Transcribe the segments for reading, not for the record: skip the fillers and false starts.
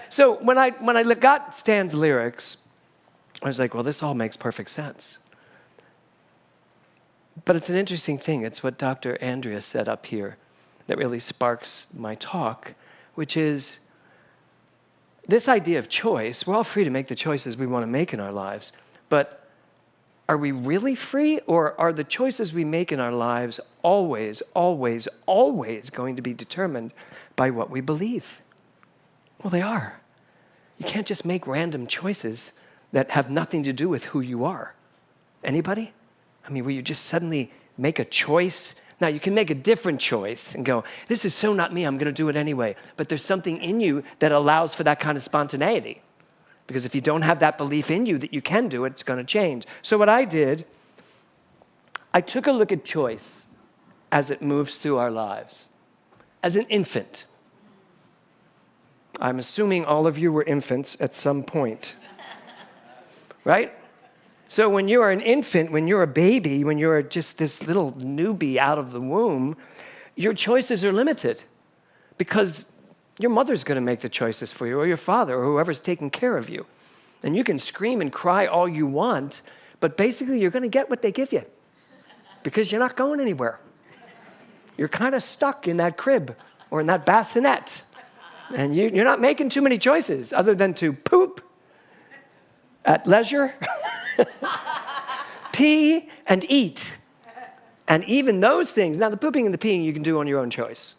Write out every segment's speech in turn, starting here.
So when I got Stan's lyrics, I was like, well, this all makes perfect sense. But it's an interesting thing. It's what Dr. Andrea said up here that really sparks my talk, which is this idea of choice. We're all free to make the choices we want to make in our lives, but are we really free, or are the choices we make in our lives always, always, always going to be determined by what we believe? Well, they are. You can't just make random choices that have nothing to do with who you are. Anybody? I mean, will you just suddenly make a choice? Now, you can make a different choice and go, this is so not me, I'm going to do it anyway. But there's something in you that allows for that kind of spontaneity. Because if you don't have that belief in you that you can do it, it's going to change. So what I did, I took a look at choice as it moves through our lives. As an infant. I'm assuming all of you were infants at some point. Right? So when you're an infant, when you're a baby, when you're just this little newbie out of the womb, your choices are limited because your mother's going to make the choices for you, or your father, or whoever's taking care of you. And you can scream and cry all you want, but basically you're going to get what they give you because you're not going anywhere. You're kind of stuck in that crib or in that bassinet, and you're not making too many choices other than to poop at leisure, pee, and eat. And even those things, now the pooping and the peeing you can do on your own choice.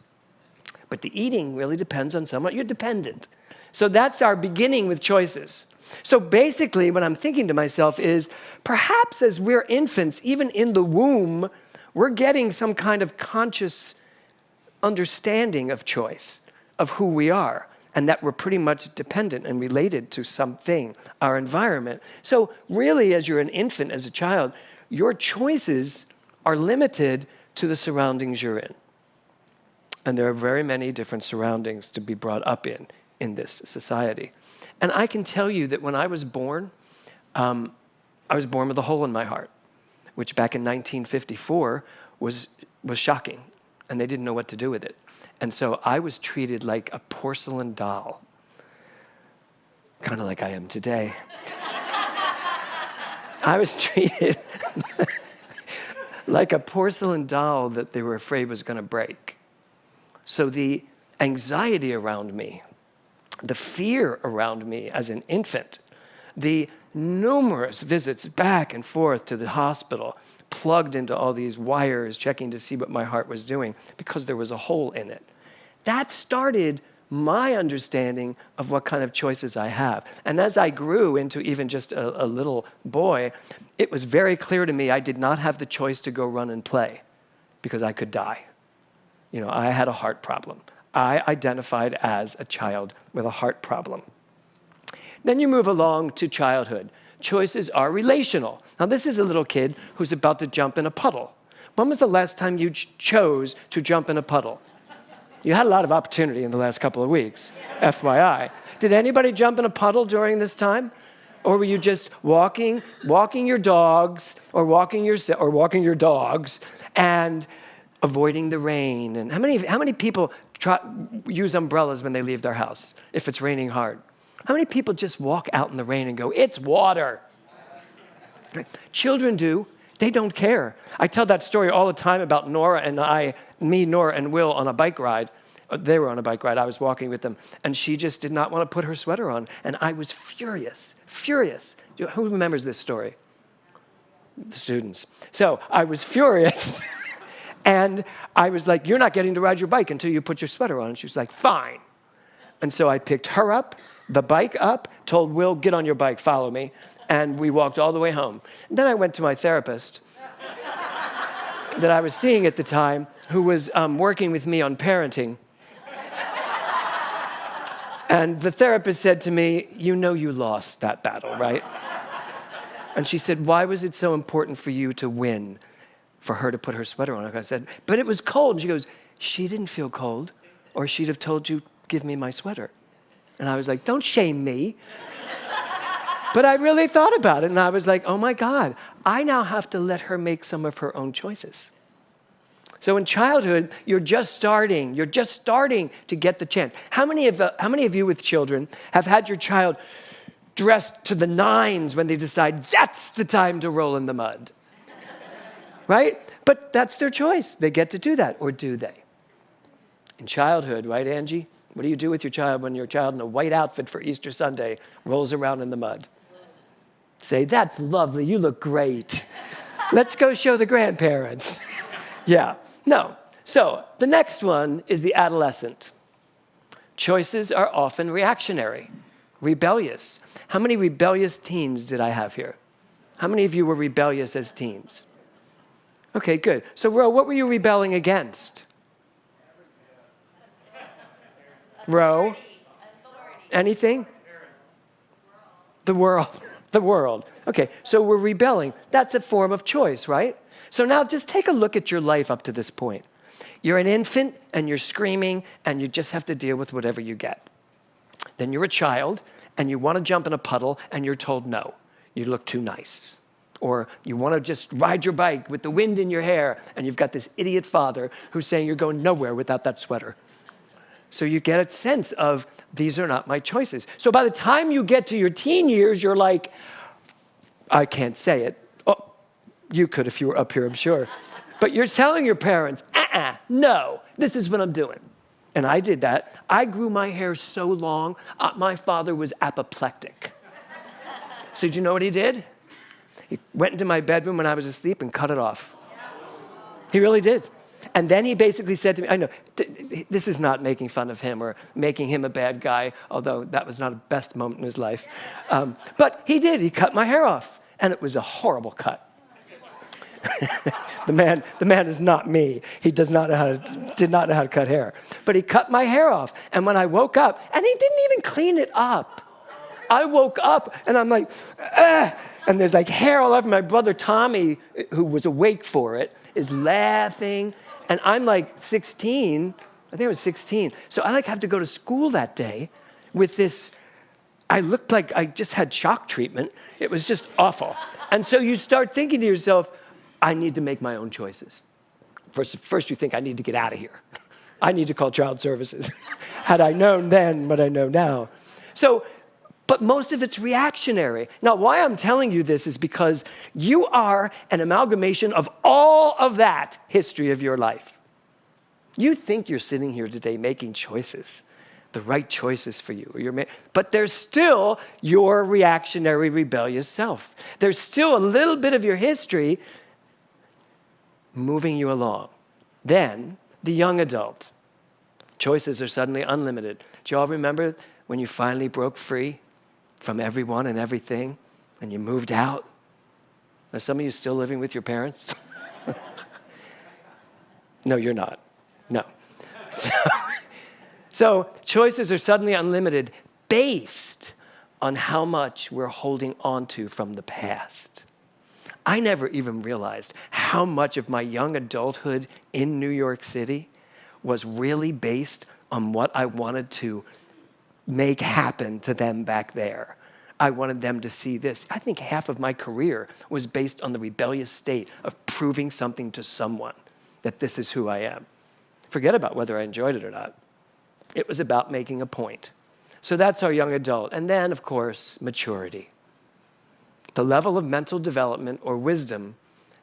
But the eating really depends on someone. You're dependent. So that's our beginning with choices. So basically what I'm thinking to myself is, perhaps as we're infants, even in the womb, we're getting some kind of conscious understanding of choice, of who we are, and that we're pretty much dependent and related to something, our environment. So really, as you're an infant, as a child, your choices are limited to the surroundings you're in. And there are very many different surroundings to be brought up in this society. And I can tell you that when I was born with a hole in my heart, which back in 1954 was shocking, and they didn't know what to do with it. And so I was treated like a porcelain doll, kind of like I am today. I was treated like a porcelain doll that they were afraid was going to break. So the anxiety around me, the fear around me as an infant, the numerous visits back and forth to the hospital, plugged into all these wires, checking to see what my heart was doing because there was a hole in it. That started my understanding of what kind of choices I have. And as I grew into even just a little boy, it was very clear to me I did not have the choice to go run and play because I could die. You know, I had a heart problem. I identified as a child with a heart problem. Then you move along to childhood. Choices are relational. Now, this is a little kid who's about to jump in a puddle. When was the last time you chose to jump in a puddle? You had a lot of opportunity in the last couple of weeks, FYI. Did anybody jump in a puddle during this time? Or were you just walking your dogs, or walking your dogs, and avoiding the rain? And how many people use umbrellas when they leave their house if it's raining hard? How many people just walk out in the rain and go, it's water? Children do. They don't care. I tell that story all the time about Nora and Will on a bike ride. They were on a bike ride. I was walking with them. And she just did not want to put her sweater on. And I was furious. Who remembers this story? The students. So I was furious. And I was like, you're not getting to ride your bike until you put your sweater on. And she was like, fine. And so I picked her up, the bike up, told Will, get on your bike, follow me. And we walked all the way home. And then I went to my therapist that I was seeing at the time, who was working with me on parenting. And the therapist said to me, you know you lost that battle, right? And she said, why was it so important for you to win, for her to put her sweater on? I said, but it was cold. And she goes, she didn't feel cold, or she'd have told you, give me my sweater. And I was like, don't shame me. But I really thought about it, and I was like, oh my God, I now have to let her make some of her own choices. So in childhood, you're just starting to get the chance. How many of you with children have had your child dressed to the nines when they decide that's the time to roll in the mud? Right? But that's their choice. They get to do that, or do they? In childhood, right, Angie? What do you do with your child when your child in a white outfit for Easter Sunday rolls around in the mud? Say, that's lovely, you look great. Let's go show the grandparents. Yeah, no. So the next one is the adolescent. Choices are often reactionary, rebellious. How many rebellious teens did I have here? How many of you were rebellious as teens? Okay, good. So, Ro, what were you rebelling against? Ro? Anything? The world. The world. Okay, so we're rebelling. That's a form of choice, right? So now just take a look at your life up to this point. You're an infant and you're screaming and you just have to deal with whatever you get. Then you're a child and you want to jump in a puddle and you're told no. You look too nice. Or you want to just ride your bike with the wind in your hair and you've got this idiot father who's saying you're going nowhere without that sweater. So you get a sense of, these are not my choices. So by the time you get to your teen years, you're like, I can't say it. Oh, you could if you were up here, I'm sure. But you're telling your parents, no, this is what I'm doing. And I did that. I grew my hair so long, my father was apoplectic. So do you know what he did? He went into my bedroom when I was asleep and cut it off. He really did. And then he basically said to me, I know, this is not making fun of him or making him a bad guy, although that was not a best moment in his life. But he did. He cut my hair off. And it was a horrible cut. The man is not me. He did not know how to cut hair. But he cut my hair off. And when I woke up, and he didn't even clean it up. I woke up and I'm like, and there's like hair all over. My brother Tommy, who was awake for it, is laughing. And I'm like 16. I think I was 16. So I have to go to school that day with this. I looked like I just had shock treatment. It was just awful. And so you start thinking to yourself, I need to make my own choices. First you think, I need to get out of here. I need to call child services. Had I known then what I know now. So, but most of it's reactionary. Now, why I'm telling you this is because you are an amalgamation of all of that history of your life. You think you're sitting here today making choices, the right choices for you. But there's still your reactionary, rebellious self. There's still a little bit of your history moving you along. Then, the young adult. Choices are suddenly unlimited. Do you all remember when you finally broke free from everyone and everything, and you moved out? Are some of you still living with your parents? No, you're not. No. So choices are suddenly unlimited based on how much we're holding on to from the past. I never even realized how much of my young adulthood in New York City was really based on what I wanted to make happen to them back there. I wanted them to see this. I think half of my career was based on the rebellious state of proving something to someone, that this is who I am. Forget about whether I enjoyed it or not. It was about making a point. So that's our young adult. And then, of course, maturity. The level of mental development or wisdom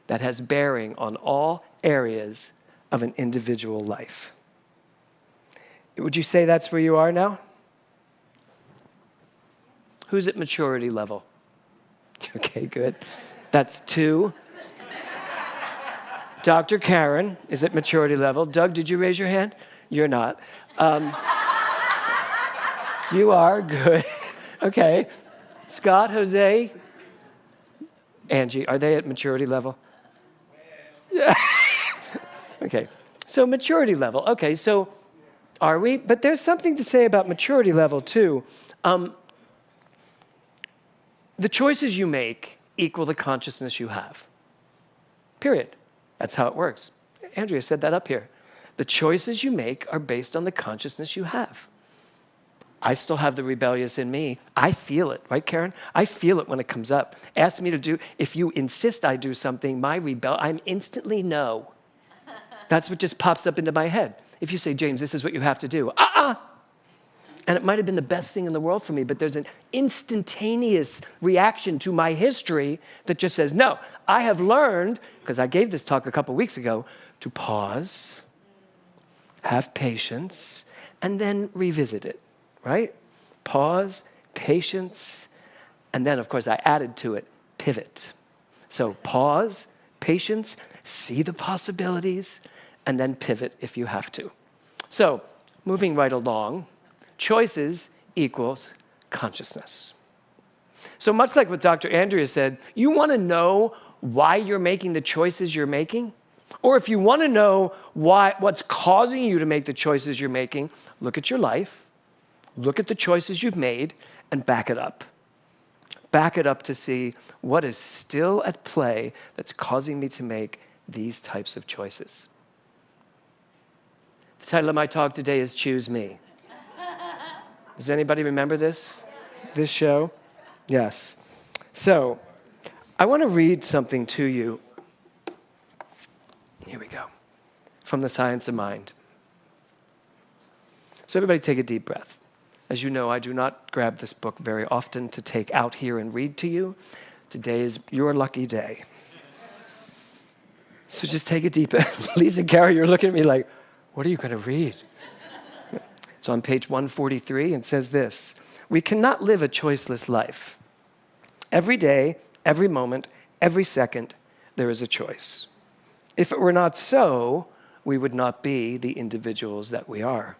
that has bearing on all areas of an individual life. Would you say that's where you are now? Who's at maturity level? Okay, good. That's 2. Dr. Karen is at maturity level. Doug, did you raise your hand? You're not. You are, good. Okay. Scott, Jose, Angie, are they at maturity level? Yeah. Okay. So maturity level. Okay, so are we? But there's something to say about maturity level, too. The choices you make equal the consciousness you have. Period. That's how it works. Andrea said that up here. The choices you make are based on the consciousness you have. I still have the rebellious in me. I feel it, right, Karen? I feel it when it comes up. Ask me to do, if you insist I do something, I'm instantly no. That's what just pops up into my head. If you say, James, this is what you have to do. And it might have been the best thing in the world for me, but there's an instantaneous reaction to my history that just says, no, I have learned, because I gave this talk a couple weeks ago, to pause, have patience, and then revisit it, right? Pause, patience, and then, of course, I added to it, pivot. So pause, patience, see the possibilities, and then pivot if you have to. So moving right along, choices equals consciousness. So much like what Dr. Andrea said, you want to know why you're making the choices you're making? Or if you want to know what's causing you to make the choices you're making, look at your life, look at the choices you've made, and back it up. Back it up to see what is still at play that's causing me to make these types of choices. The title of my talk today is Choose Me. Does anybody remember this show? Yes. So, I want to read something to you. Here we go. From The Science of Mind. So everybody take a deep breath. As you know, I do not grab this book very often to take out here and read to you. Today is your lucky day. So just take a deep breath. Lisa and Gary, you're looking at me like, what are you going to read? It's on page 143 and says this: we cannot live a choiceless life. Every day, every moment, every second, there is a choice. If it were not so, we would not be the individuals that we are.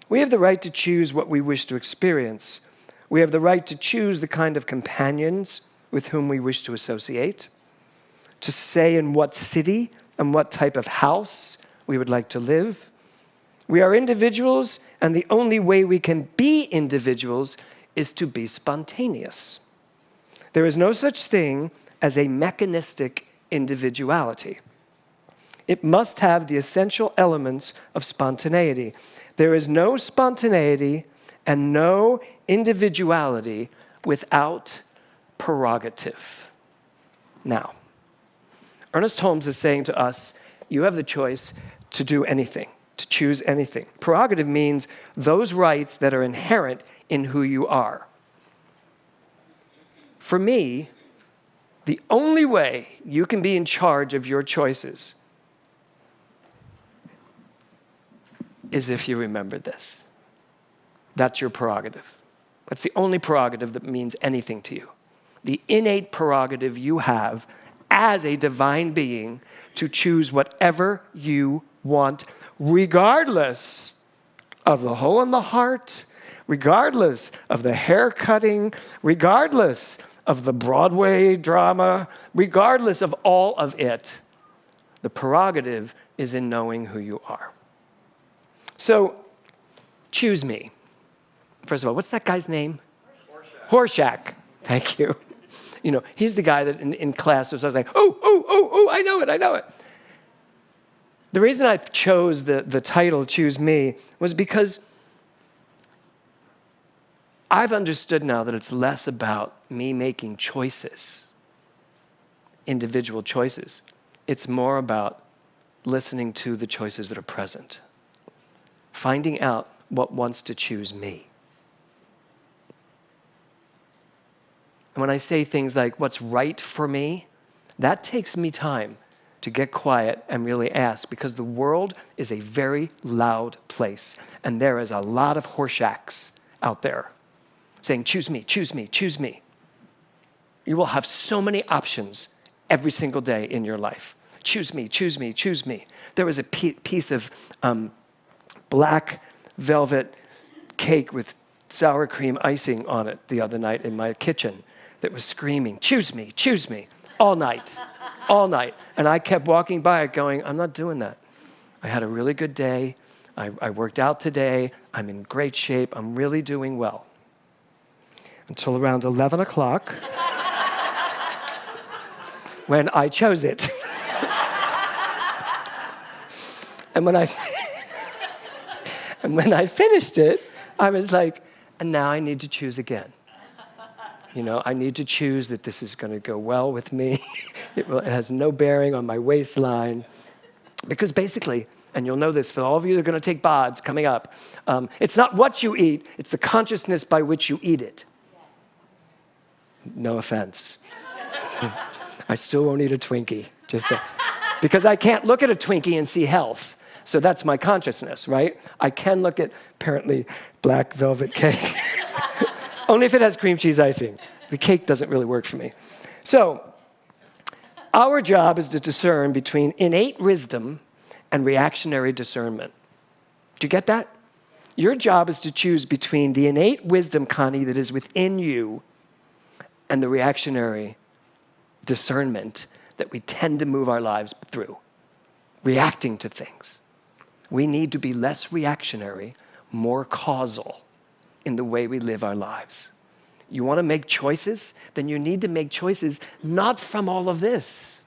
We have the right to choose what we wish to experience. We have the right to choose the kind of companions with whom we wish to associate, to say in what city and what type of house we would like to live. We are individuals, and the only way we can be individuals is to be spontaneous. There is no such thing as a mechanistic individuality. It must have the essential elements of spontaneity. There is no spontaneity and no individuality without prerogative. Now, Ernest Holmes is saying to us, you have the choice to do anything, to choose anything. Prerogative means those rights that are inherent in who you are. For me, the only way you can be in charge of your choices is if you remember this. That's your prerogative. That's the only prerogative that means anything to you. The innate prerogative you have as a divine being to choose whatever you want, regardless of the hole in the heart, regardless of the hair cutting, regardless of the Broadway drama, regardless of all of it. The prerogative is in knowing who you are. So, choose me. First of all, what's that guy's name? Horshack. Thank you. You know, he's the guy that in class was like, I know it. The reason I chose the title, Choose Me, was because I've understood now that it's less about me making choices, individual choices. It's more about listening to the choices that are present, finding out what wants to choose me. And when I say things like, what's right for me, that takes me time to get quiet and really ask, because the world is a very loud place, and there is a lot of Horshacks out there saying, choose me, choose me, choose me. You will have so many options every single day in your life. Choose me, choose me, choose me. There was a piece of black velvet cake with sour cream icing on it the other night in my kitchen that was screaming, choose me, all night. And I kept walking by it going, I'm not doing that. I had a really good day. I worked out today. I'm in great shape. I'm really doing well. Until around 11 o'clock, when I chose it. And when I finished it, I was like, and now I need to choose again. You know, I need to choose that this is going to go well with me. It has no bearing on my waistline. Because basically, and you'll know this for all of you that are going to take BODs coming up, it's not what you eat, it's the consciousness by which you eat it. No offense. I still won't eat a Twinkie, because I can't look at a Twinkie and see health. So that's my consciousness, right? I can look at, apparently, black velvet cake. Only if it has cream cheese icing. The cake doesn't really work for me. So, our job is to discern between innate wisdom and reactionary discernment. Do you get that? Your job is to choose between the innate wisdom, Connie, that is within you and the reactionary discernment that we tend to move our lives through, reacting to things. We need to be less reactionary, more causal in the way we live our lives. You want to make choices? Then you need to make choices not from all of this.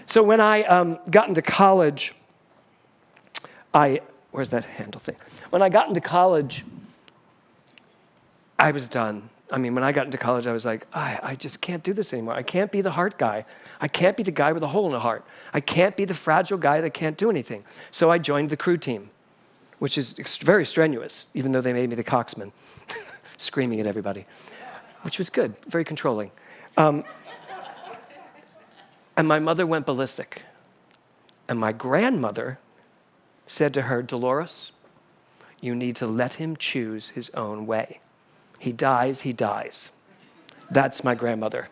So when I got into college, where's that handle thing? When I got into college, I was done. I mean, when I got into college, I was like, I just can't do this anymore. I can't be the heart guy. I can't be the guy with a hole in the heart. I can't be the fragile guy that can't do anything. So I joined the crew team, which is very strenuous, even though they made me the coxsman, screaming at everybody, which was good, very controlling. And my mother went ballistic. And my grandmother said to her, Dolores, you need to let him choose his own way. He dies, he dies. That's my grandmother.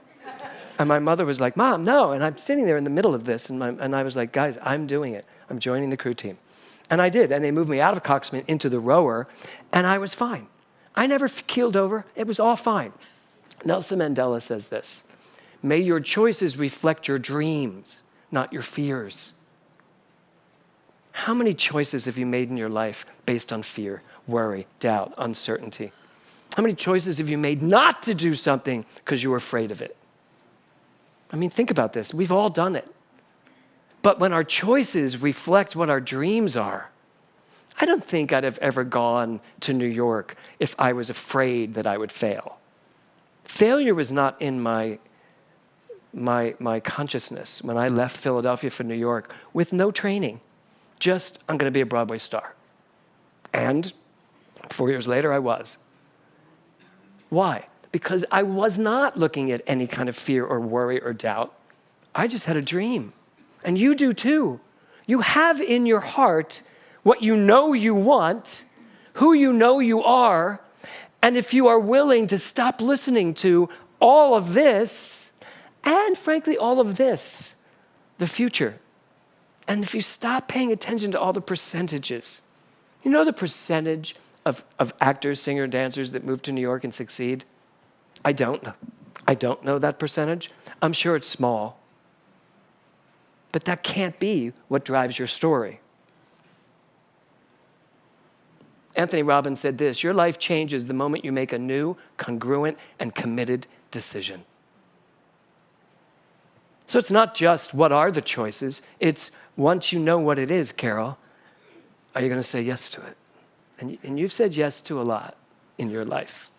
And my mother was like, Mom, no. And I'm sitting there in the middle of this, and I was like, guys, I'm doing it. I'm joining the crew team. And I did, and they moved me out of coxsman into the rower, and I was fine. I never keeled over. It was all fine. Nelson Mandela says this, may your choices reflect your dreams, not your fears. How many choices have you made in your life based on fear, worry, doubt, uncertainty? How many choices have you made not to do something because you were afraid of it? I mean, think about this. We've all done it. But when our choices reflect what our dreams are, I don't think I'd have ever gone to New York if I was afraid that I would fail. Failure was not in my consciousness when I left Philadelphia for New York with no training. Just, I'm going to be a Broadway star. And 4 years later, I was. Why? Because I was not looking at any kind of fear or worry or doubt. I just had a dream. And you do too. You have in your heart what you know you want, who you know you are, and if you are willing to stop listening to all of this, and frankly, all of this, the future, and if you stop paying attention to all the percentages, you know the percentage of actors, singers, dancers that move to New York and succeed? I don't know. I don't know that percentage. I'm sure it's small. But that can't be what drives your story. Anthony Robbins said this, your life changes the moment you make a new, congruent, and committed decision. So it's not just what are the choices, it's once you know what it is, Carol, are you going to say yes to it? And you've said yes to a lot in your life.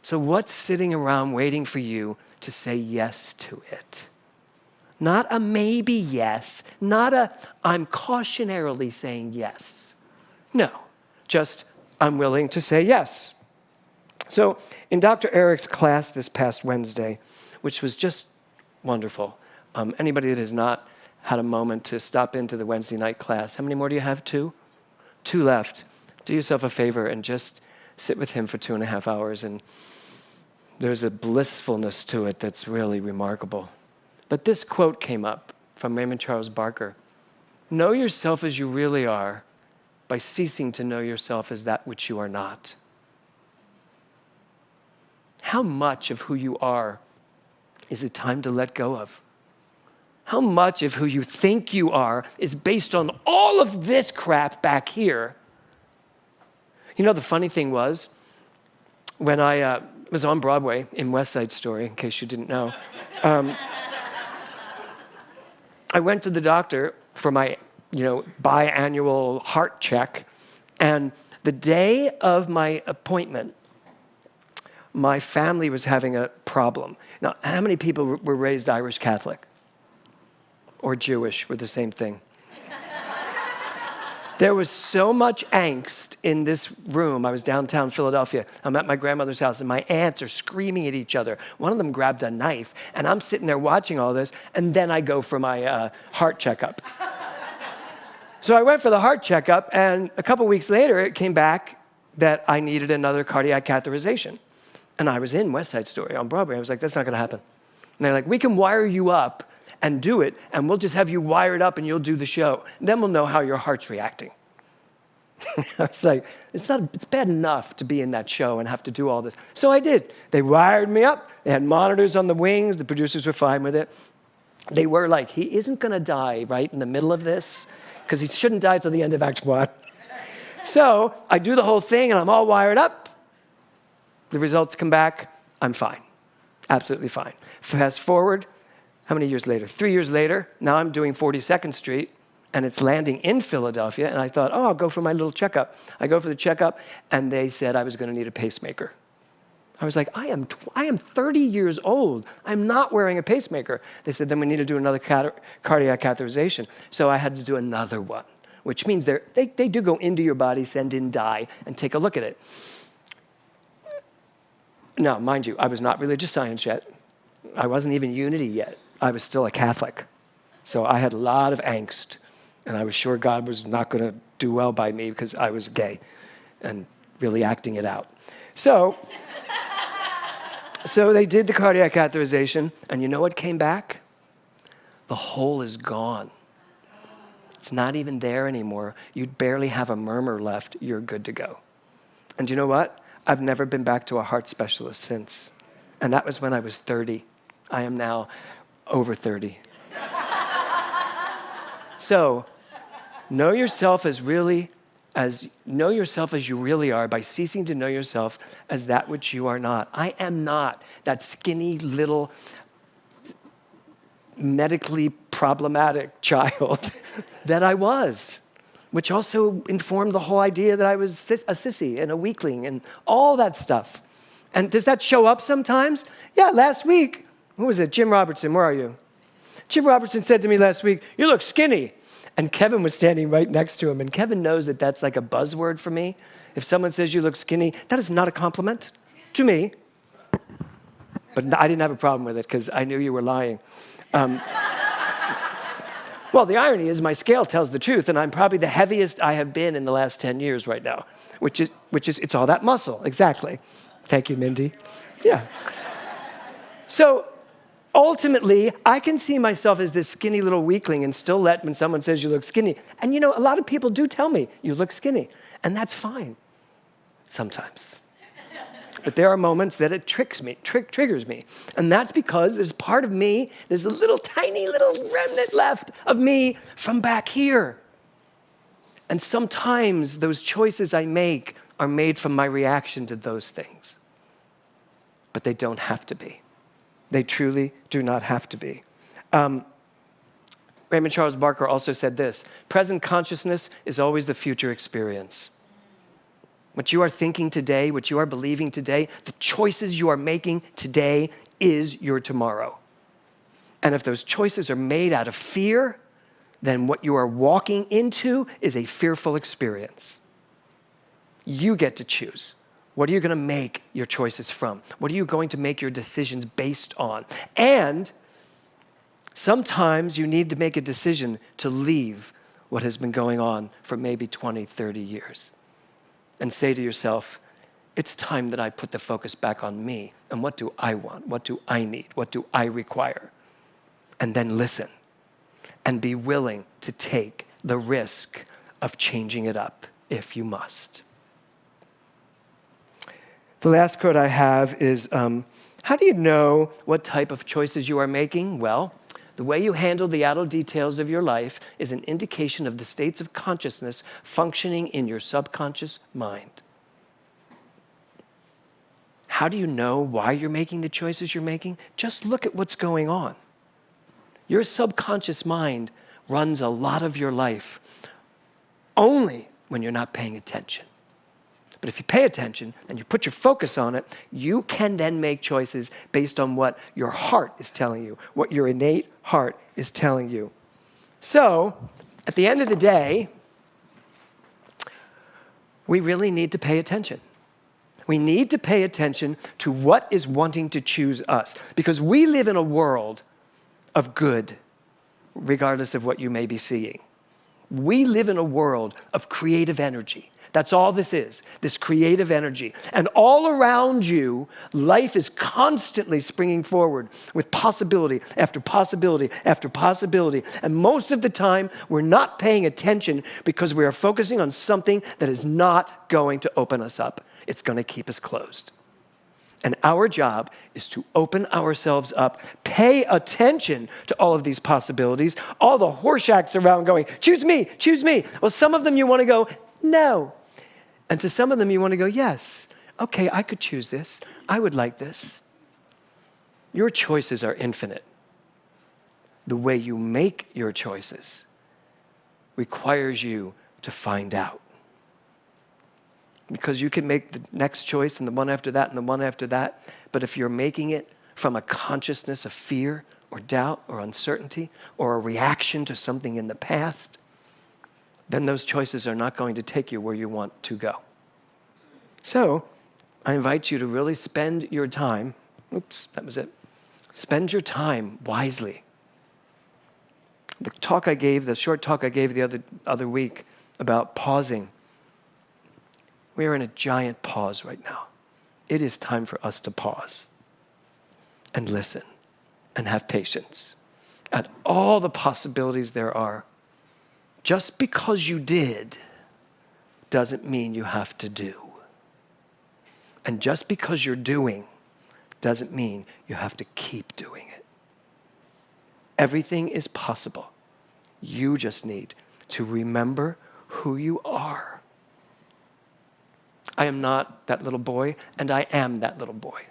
So what's sitting around waiting for you to say yes to it? Not a maybe yes, not a I'm cautionarily saying yes. No, just I'm willing to say yes. So in Dr. Eric's class this past Wednesday, which was just wonderful, anybody that has not had a moment to stop into the Wednesday night class, how many more do you have? Two left. Do yourself a favor and just sit with him for 2.5 hours, and there's a blissfulness to it that's really remarkable. But this quote came up from Raymond Charles Barker. Know yourself as you really are by ceasing to know yourself as that which you are not. How much of who you are is it time to let go of? How much of who you think you are is based on all of this crap back here? You know, the funny thing was, when I was on Broadway in West Side Story, in case you didn't know, I went to the doctor for my, biannual heart check, and the day of my appointment, my family was having a problem. Now, how many people were raised Irish Catholic? or Jewish were the same thing. There was so much angst in this room. I was downtown Philadelphia. I'm at my grandmother's house, and my aunts are screaming at each other. One of them grabbed a knife, and I'm sitting there watching all this, and then I go for my heart checkup. So I went for the heart checkup, and a couple weeks later, it came back that I needed another cardiac catheterization. And I was in West Side Story on Broadway. I was like, that's not going to happen. And they're like, we can wire you up and do it, and we'll just have you wired up and you'll do the show. Then we'll know how your heart's reacting. I was like, it's bad enough to be in that show and have to do all this. So I did. They wired me up. They had monitors on the wings. The producers were fine with it. They were like, he isn't going to die right in the middle of this, because he shouldn't die till the end of Act 1. So I do the whole thing, and I'm all wired up. The results come back. I'm fine. Absolutely fine. Fast forward, how many years later? 3 years later, now I'm doing 42nd Street, and it's landing in Philadelphia, and I thought, oh, I'll go for my little checkup. I go for the checkup, and they said I was going to need a pacemaker. I was like, I am 30 years old. I'm not wearing a pacemaker. They said, then we need to do another cardiac catheterization. So I had to do another one, which means they do go into your body, send in dye, and take a look at it. Now, mind you, I was not religious science yet. I wasn't even Unity yet. I was still a Catholic. So I had a lot of angst, and I was sure God was not going to do well by me because I was gay and really acting it out. So they did the cardiac catheterization, and you know what came back? The hole is gone. It's not even there anymore. You barely have a murmur left. You're good to go. And you know what? I've never been back to a heart specialist since. And that was when I was 30. I am now over 30. So, know yourself as you really are by ceasing to know yourself as that which you are not. I am not that skinny little medically problematic child that I was, which also informed the whole idea that I was a sissy and a weakling and all that stuff. And does that show up sometimes? Yeah, last week, who was it? Jim Robertson, where are you? Jim Robertson said to me last week, you look skinny. And Kevin was standing right next to him. And Kevin knows that that's like a buzzword for me. If someone says you look skinny, that is not a compliment to me. But I didn't have a problem with it because I knew you were lying. Well, the irony is my scale tells the truth, and I'm probably the heaviest I have been in the last 10 years right now, which is it's all that muscle, exactly. Thank you, Mindy. Yeah. So ultimately, I can see myself as this skinny little weakling and still let when someone says you look skinny. And you know, a lot of people do tell me you look skinny, and that's fine sometimes. But there are moments that it triggers me. And that's because there's part of me, there's a little tiny little remnant left of me from back here. And sometimes those choices I make are made from my reaction to those things. But they don't have to be. They truly do not have to be. Raymond Charles Barker also said this: present consciousness is always the future experience. What you are thinking today, what you are believing today, the choices you are making today is your tomorrow. And if those choices are made out of fear, then what you are walking into is a fearful experience. You get to choose. What are you going to make your choices from? What are you going to make your decisions based on? And sometimes you need to make a decision to leave what has been going on for maybe 20, 30 years. And say to yourself, it's time that I put the focus back on me. And what do I want? What do I need? What do I require? And then listen and be willing to take the risk of changing it up if you must. The last quote I have is, how do you know what type of choices you are making? Well, the way you handle the adult details of your life is an indication of the states of consciousness functioning in your subconscious mind. How do you know why you're making the choices you're making? Just look at what's going on. Your subconscious mind runs a lot of your life only when you're not paying attention. But if you pay attention and you put your focus on it, you can then make choices based on what your heart is telling you, what your innate heart is telling you. So, at the end of the day, we really need to pay attention. We need to pay attention to what is wanting to choose us, because we live in a world of good, regardless of what you may be seeing. We live in a world of creative energy. That's all this is, this creative energy. And all around you, life is constantly springing forward with possibility after possibility after possibility. And most of the time, we're not paying attention because we are focusing on something that is not going to open us up. It's going to keep us closed. And our job is to open ourselves up, pay attention to all of these possibilities, all the Horshacks around going, choose me, choose me. Well, some of them you want to go, no. And to some of them you want to go, yes. Okay, I could choose this. I would like this. Your choices are infinite. The way you make your choices requires you to find out. Because you can make the next choice and the one after that and the one after that. But if you're making it from a consciousness of fear or doubt or uncertainty or a reaction to something in the past, then those choices are not going to take you where you want to go. So I invite you to really spend your time, spend your time wisely. The short talk I gave the other week about pausing, we are in a giant pause right now. It is time for us to pause and listen and have patience at all the possibilities there are. Just because you did doesn't mean you have to do. And just because you're doing doesn't mean you have to keep doing it. Everything is possible. You just need to remember who you are. I am not that little boy, and I am that little boy.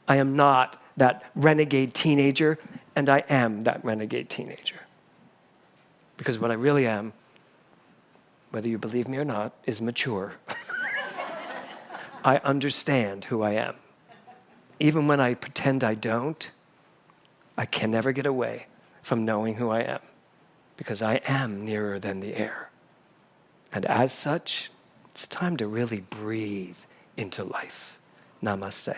I am not that renegade teenager, and I am that renegade teenager. Because what I really am, whether you believe me or not, is mature. I understand who I am. Even when I pretend I don't, I can never get away from knowing who I am, because I am nearer than the air. And as such, it's time to really breathe into life. Namaste.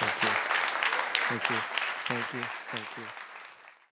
Thank you. Thank you. Thank you. Thank you.